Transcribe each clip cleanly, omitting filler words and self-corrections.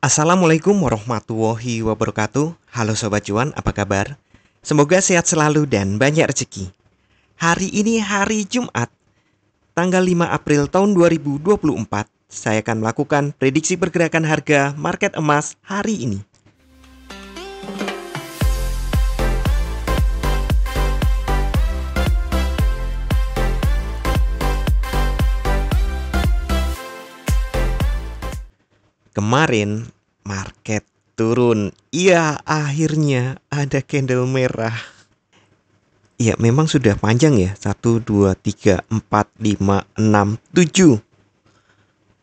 Assalamualaikum warahmatullahi wabarakatuh. Halo Sobat Cuan, apa kabar? Semoga sehat selalu dan banyak rezeki. Hari ini hari Jumat, tanggal 5 April tahun 2024. Saya akan melakukan prediksi pergerakan harga market emas hari ini. Kemarin market turun. Iya, akhirnya ada candle merah. Ya, memang sudah panjang ya. 1, 2, 3, 4, 5, 6, 7.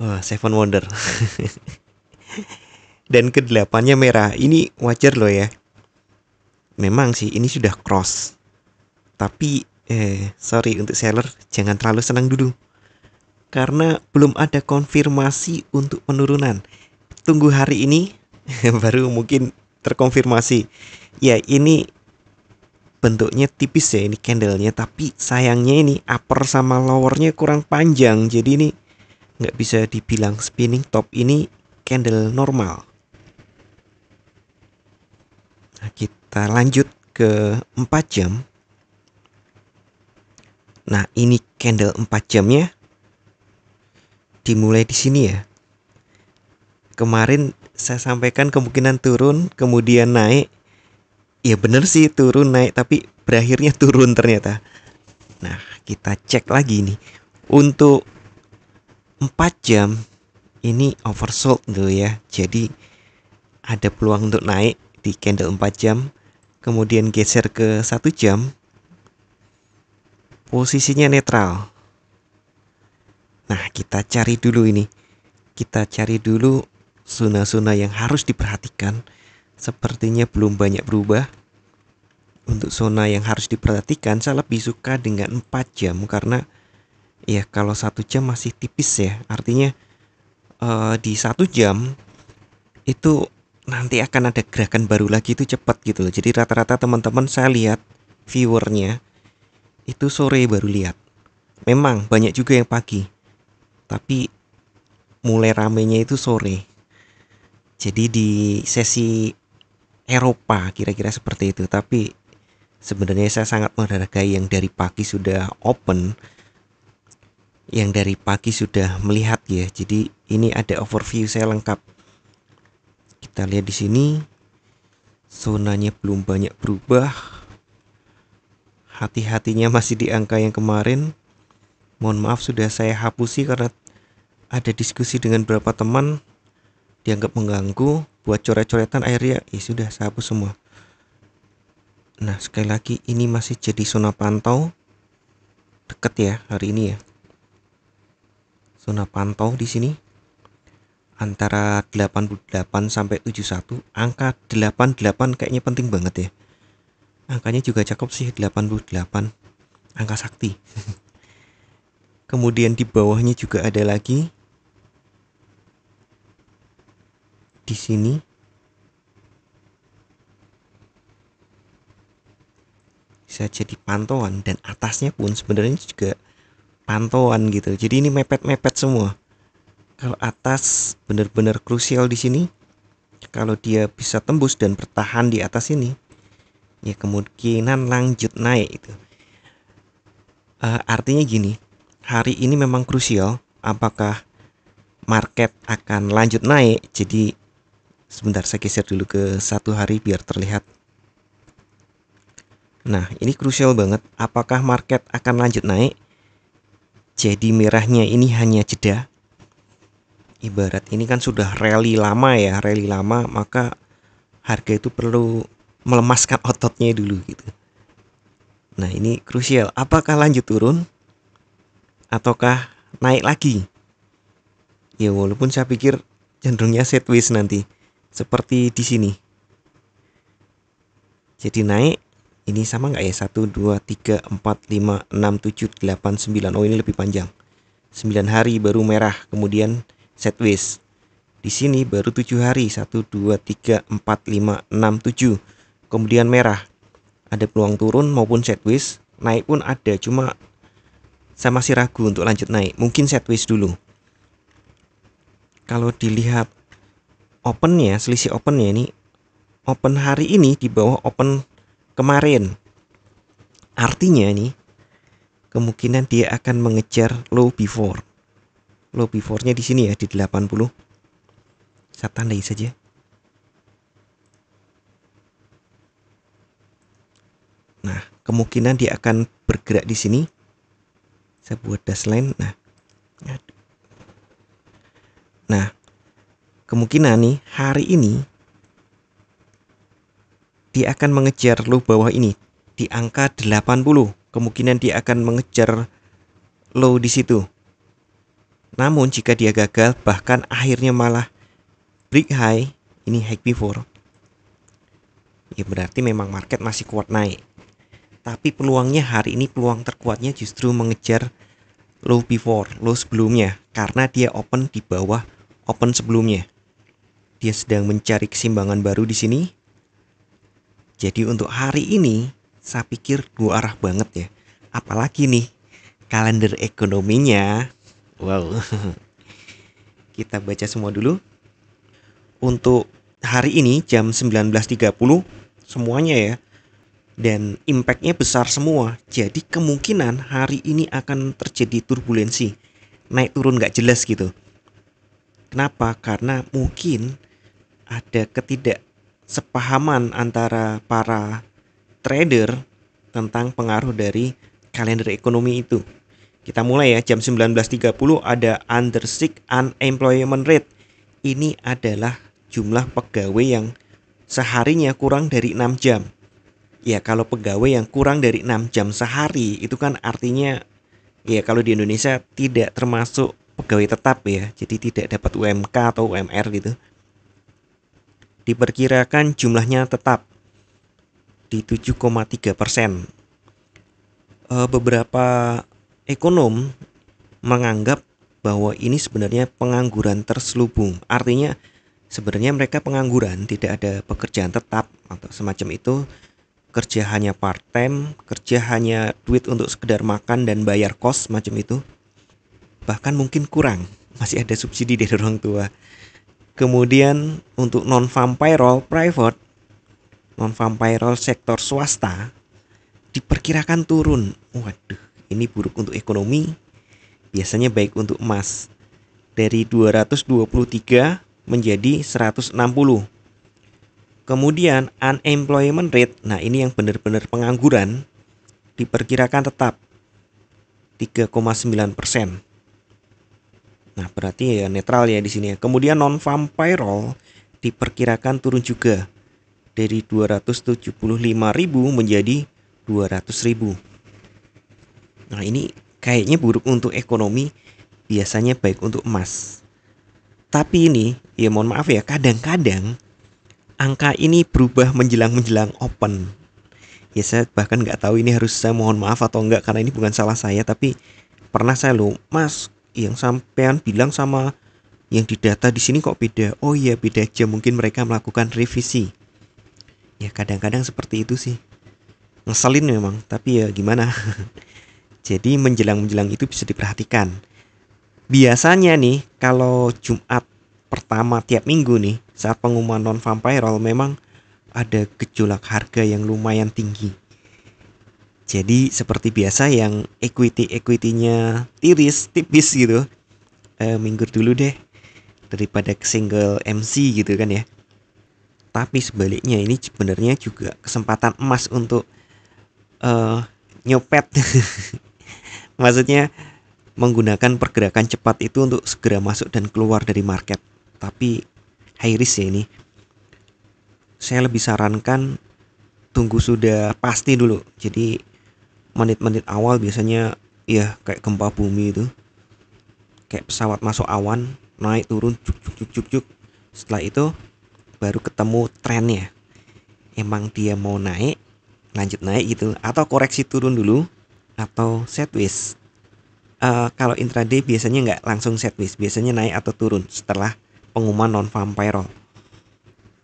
Wah, Seven Wonder. Dan kedelapannya merah. Ini wajar loh ya. Memang sih ini sudah cross. Tapi sorry untuk seller, jangan terlalu senang dulu. Karena belum ada konfirmasi untuk penurunan. Tunggu hari ini baru mungkin terkonfirmasi. Ya, ini bentuknya tipis ya ini candlenya, tapi sayangnya ini upper sama lowernya kurang panjang. Jadi ini nggak bisa dibilang spinning top, ini candle normal. Nah, kita lanjut ke 4 jam. Nah, ini candle 4 jamnya dimulai di sini ya. Kemarin saya sampaikan kemungkinan turun kemudian naik. Ya bener sih turun naik, tapi berakhirnya turun ternyata. Nah, kita cek lagi nih. Untuk 4 jam ini oversold dulu ya. Jadi ada peluang untuk naik di candle 4 jam. Kemudian geser ke 1 jam. Posisinya netral. Nah, kita cari dulu ini. Kita cari dulu zona-zona yang harus diperhatikan. Sepertinya belum banyak berubah. Untuk zona yang harus diperhatikan, saya lebih suka dengan 4 jam. Karena ya kalau 1 jam masih tipis ya. Artinya di 1 jam itu nanti akan ada gerakan baru lagi, itu cepat gitu loh. Jadi rata-rata teman-teman saya lihat viewernya itu sore baru lihat. Memang banyak juga yang pagi, tapi mulai ramenya itu sore. Jadi di sesi Eropa kira-kira seperti itu. Tapi sebenarnya saya sangat menghargai yang dari pagi sudah open, yang dari pagi sudah melihat ya. Jadi ini ada overview saya lengkap. Kita lihat di sini zonanya belum banyak berubah. Hati-hatinya masih di angka yang kemarin. Mohon maaf sudah saya hapusi karena ada diskusi dengan beberapa teman, dianggap mengganggu. Buat coret-coretan akhirnya ya sudah saya hapus semua. Nah, sekali lagi ini masih jadi zona pantau. Deket ya hari ini ya. Zona pantau di sini antara 88 sampai 71. Angka 88 kayaknya penting banget ya. Angkanya juga cakep sih, 88. Angka sakti. Kemudian di bawahnya juga ada lagi. Di sini bisa jadi pantauan, dan atasnya pun sebenarnya juga pantauan gitu. Jadi ini mepet-mepet semua. Kalau atas benar-benar krusial di sini. Kalau dia bisa tembus dan bertahan di atas ini, ya kemungkinan lanjut naik itu. Artinya gini, hari ini memang krusial. Apakah market akan lanjut naik? Jadi sebentar saya geser dulu ke 1 hari biar terlihat. Nah, ini krusial banget. Apakah market akan lanjut naik? Jadi merahnya ini hanya jeda. Ibarat ini kan sudah rally lama ya, rally lama, maka harga itu perlu melemaskan ototnya dulu gitu. Nah, ini krusial. Apakah lanjut turun ataukah naik lagi? Ya walaupun saya pikir cenderungnya sideways nanti, seperti di sini. Jadi naik. Ini sama nggak ya? 1, 2, 3, 4, 5, 6, 7, 8, 9. Oh, ini lebih panjang. 9 hari baru merah, kemudian sideways. Di sini baru 7 hari. 1, 2, 3, 4, 5, 6, 7. Kemudian merah. Ada peluang turun maupun sideways. Naik pun ada, cuma saya masih ragu untuk lanjut naik. Mungkin sideways dulu. Kalau dilihat opennya, selisih opennya ini, open hari ini di bawah open kemarin. Artinya nih, kemungkinan dia akan mengejar low before. Low before-nya di sini ya, di 80. Saya tandai saja. Nah, kemungkinan dia akan bergerak di sini. Saya buat dash line. Nah, kemungkinan nih hari ini dia akan mengejar low bawah ini di angka 80. Kemungkinan dia akan mengejar low di situ. Namun jika dia gagal, bahkan akhirnya malah break high, ini high before, ya berarti memang market masih kuat naik. Tapi peluangnya hari ini, peluang terkuatnya justru mengejar low before, low sebelumnya, karena dia open di bawah open sebelumnya. Dia sedang mencari keseimbangan baru di sini. Jadi untuk hari ini saya pikir dua arah banget ya. Apalagi nih kalender ekonominya. Wow. Kita baca semua dulu. Untuk hari ini jam 19.30 semuanya ya. Dan impactnya besar semua. Jadi kemungkinan hari ini akan terjadi turbulensi. Naik turun gak jelas gitu. Kenapa? Karena mungkin ada ketidaksepahaman antara para trader tentang pengaruh dari kalender ekonomi itu. Kita mulai ya, jam 19.30 ada undersick unemployment rate. Ini adalah jumlah pegawai yang seharinya kurang dari 6 jam. Ya kalau pegawai yang kurang dari 6 jam sehari itu kan artinya ya kalau di Indonesia tidak termasuk pegawai tetap ya. Jadi tidak dapat UMK atau UMR gitu. Diperkirakan jumlahnya tetap di 7,3%. Beberapa ekonom menganggap bahwa ini sebenarnya pengangguran terselubung. Artinya sebenarnya mereka pengangguran, tidak ada pekerjaan tetap atau semacam itu. Kerja hanya part time, kerja hanya duit untuk sekedar makan dan bayar kos macam itu. Bahkan mungkin kurang, masih ada subsidi dari orang tua. Kemudian untuk non-farm payroll private, non-farm payroll sektor swasta diperkirakan turun. Waduh, ini buruk untuk ekonomi. Biasanya baik untuk emas. Dari 223 menjadi 160. Kemudian unemployment rate, nah ini yang benar-benar pengangguran, diperkirakan tetap 3,9%. Nah, berarti ya netral ya di sini. Kemudian non-farm payroll diperkirakan turun juga dari 275.000 menjadi 200.000. Nah, ini kayaknya buruk untuk ekonomi, biasanya baik untuk emas. Tapi ini, ya mohon maaf ya, kadang-kadang angka ini berubah menjelang open. Ya saya bahkan nggak tahu ini harus saya mohon maaf atau enggak karena ini bukan salah saya, tapi pernah saya loh, Mas, yang sampean bilang sama yang di data di sini kok beda. Oh iya beda aja, mungkin mereka melakukan revisi. Ya kadang-kadang seperti itu sih. Ngeselin memang, tapi ya gimana. Jadi menjelang itu bisa diperhatikan. Biasanya nih kalau Jumat pertama tiap minggu nih saat pengumuman non-farm payroll memang ada gejolak harga yang lumayan tinggi. Jadi seperti biasa yang equity-nya tipis gitu, minggir dulu deh daripada ke single MC gitu kan ya. Tapi sebaliknya ini sebenarnya juga kesempatan emas untuk nyopet. Maksudnya menggunakan pergerakan cepat itu untuk segera masuk dan keluar dari market. Tapi high risk ya ini. Saya lebih sarankan tunggu sudah pasti dulu. Jadi menit-menit awal biasanya ya kayak gempa bumi itu, kayak pesawat masuk awan, naik turun cuk. Setelah itu baru ketemu trennya, emang dia mau naik lanjut naik gitu, atau koreksi turun dulu, atau sideways. Kalau intraday biasanya nggak langsung sideways, biasanya naik atau turun setelah pengumuman non-farm payroll.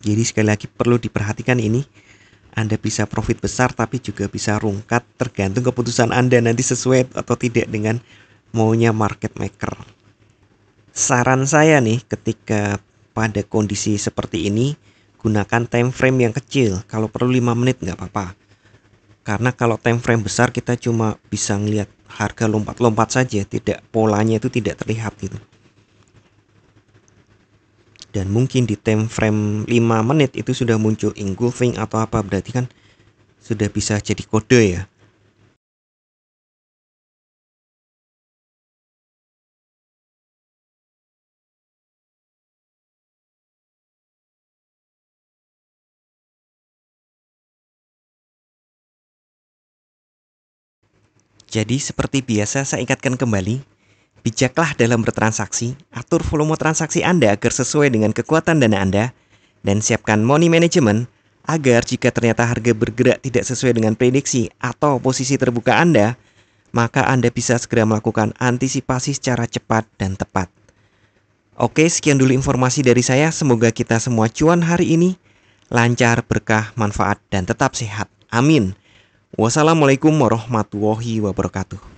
Jadi sekali lagi perlu diperhatikan ini. Anda bisa profit besar tapi juga bisa rungkat, tergantung keputusan Anda nanti sesuai atau tidak dengan maunya market maker. Saran saya nih ketika pada kondisi seperti ini, gunakan time frame yang kecil. Kalau perlu 5 menit nggak apa-apa. Karena kalau time frame besar kita cuma bisa ngelihat harga lompat-lompat saja, tidak, polanya itu tidak terlihat gitu. Dan mungkin di time frame 5 menit itu sudah muncul engulfing atau apa, berarti kan sudah bisa jadi kode ya. Jadi seperti biasa saya ingatkan kembali, bijaklah dalam bertransaksi, atur volume transaksi Anda agar sesuai dengan kekuatan dana Anda, dan siapkan money management agar jika ternyata harga bergerak tidak sesuai dengan prediksi atau posisi terbuka Anda, maka Anda bisa segera melakukan antisipasi secara cepat dan tepat. Oke, sekian dulu informasi dari saya. Semoga kita semua cuan hari ini, lancar, berkah, manfaat, dan tetap sehat. Amin. Wassalamualaikum warahmatullahi wabarakatuh.